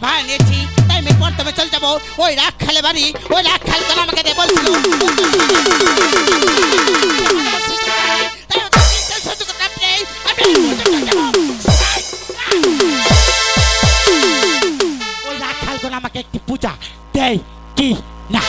ভাড়া নিয়েছি, তাই আমি প্রথমে চলে যাবো ওই রাখালে বাড়ি। ওই রাখাল তো আমাকে দিয়ে বলছিল ওই রাখাল তো আমাকে একটি পূজা দেয় কি না।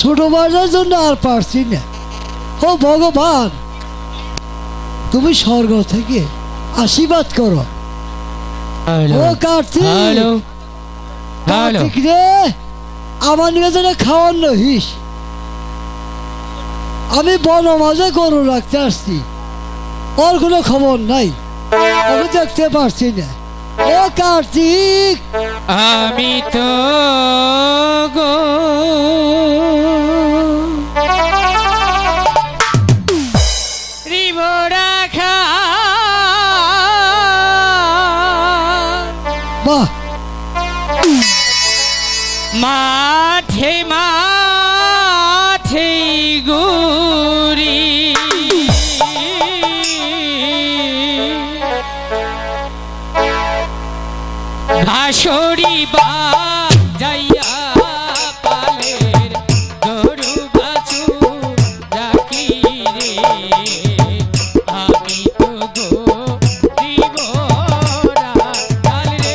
ছোট বাজার জন্য আর পারছি না। ও ভগবান, তুমি স্বর্গ থেকে আশীর্বাদ করো। ও কার্তিক, কার্তিক রে, আমার নিয়ে যেন খাওয়ার নহিস। আমি বন মাঝে গরু রাখতে আসছি, ওর কোনো খবর নাই, ওকে দেখতে পারছি না। ও কার্তিক, আমি তো গো রিবরাখা বাহ, মাঠে মাঠে গুরি ভাসরি বা যাইয়া পালের গরু বাছু রাখি রে আমি তো গো রিবরাখাল রে।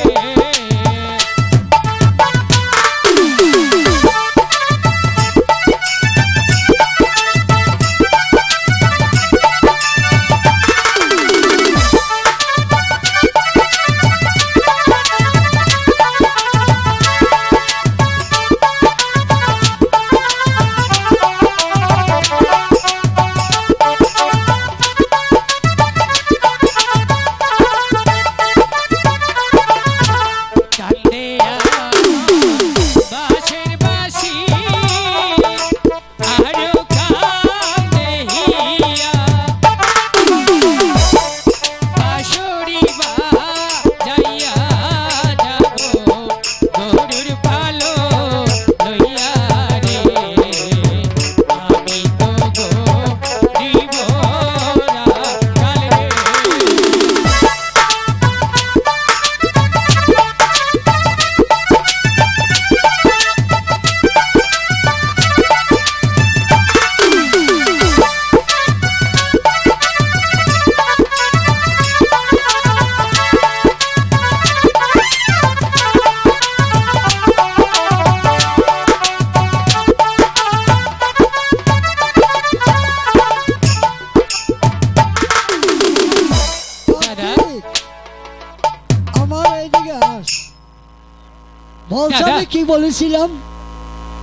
আমি কি বলেছিলাম?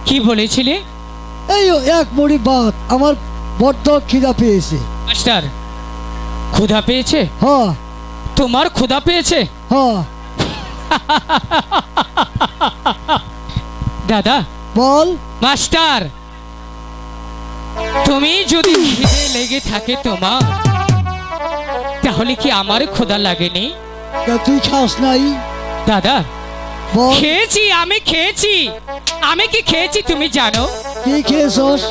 কি বলেছিলে? এই এক মুড়ি ভাত, আমার বড্ড খিদা পেয়েছে। মাস্টার, ক্ষুধা পেয়েছে? হ্যাঁ। তোমার ক্ষুধা পেয়েছে? হ্যাঁ। দাদা বল। মাস্টার, তুমি যদি খিদে লেগে থাকে তোমার, তাহলে কি আমার ক্ষুধা লাগেনি? তুই খাস নাই? দাদা খেয়েছি, আমি খেয়েছি। আমি কি খেয়েছি তুমি জানো? কি খেয়েছস?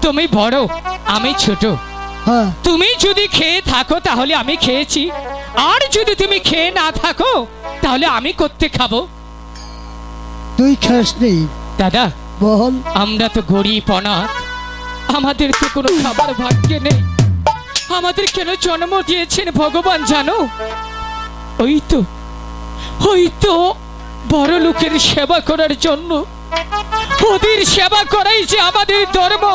তুমি বড়, আমি ছোট। হ্যাঁ। তুমি যদি খেয়ে থাকো তাহলে আমি খেয়েছি, আর যদি তুমি খেয়ে না থাকো তাহলে আমি করতে খাবো? তুই খাস নেই? দাদা বল। আমরা তো গরিব অনাথ, আমাদের তো কোনো খাবার ভাগ্যে নেই। আমাদের কেন জন্ম দিয়েছেন ভগবান জানো? ওই তো বড় লোকের সেবা করার জন্য। ওদের সেবা করাই যে আমাদের ধর্ম।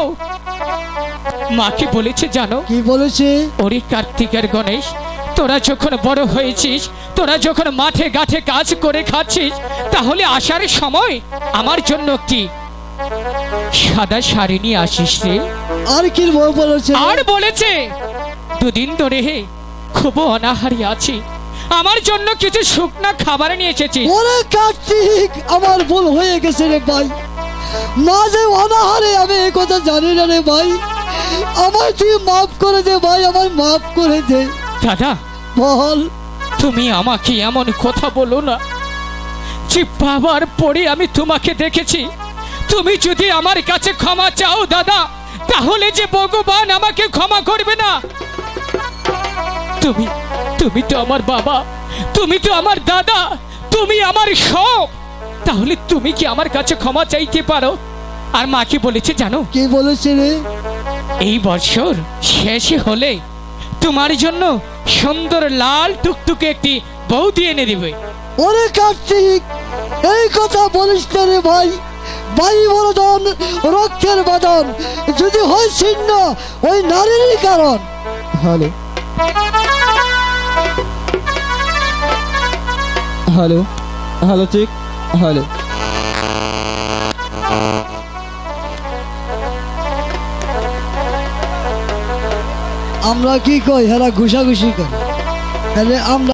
মাকে বলেছে জানো? কি বলেছে? ওরে কার্তিক আর গণেশ, তোরা যখন বড় হয়েছিস, তোরা যখন মাঠে ঘাটে কাজ করে খাচ্ছিস, তাহলে আসার সময় আমার জন্য কি সাদা শাড়ি নিয়ে আসিস রে। আর কি বলেছে? আর বলেছে দুদিন ধরে খুব অনাহারি আছি, আমার জন্য কিছু শুকনা খাবার নিয়ে এসেছি। ওরে কার্তিক, আমার ভুল হয়ে গেছে রে ভাই, মাঝে অনাহারে আমি এই কথা জানি না রে ভাই, আমার তুই মাফ করে দে ভাই, আমার মাফ করে দে। দাদা বল। তুমি আমাকে এমন কথা বলো না, যে বাবার পরে আমি তোমাকে দেখেছি। তুমি যদি আমার কাছে ক্ষমা চাও দাদা, তাহলে যে ভগবান আমাকে ক্ষমা করবে না। তুমি তো আমার বাবা, তুমি তো আমার দাদা, তুমি আমার সব। তাহলে তুমি কি আমার কাছে ক্ষমা চাইতে পারো? আর মা কি বলেছে জানো? কি বলেছে রে? এই বছর শেষে হলে তোমার জন্য সুন্দর লাল টুকটুকে একটি বৌদি এনে দিবে। ওরে কার্তিক, এই কথা বলিস না রে ভাই, ভাই বলদন রক্তের বাদন যদি হয় ছিন্ন, ওই নারীরই কারণ। হ্যালো হ্যালো হ্যালো, ঠিক। হ্যালো আমরা কি কই হেরা ঘুষাঘুষি করি, তাহলে আমরা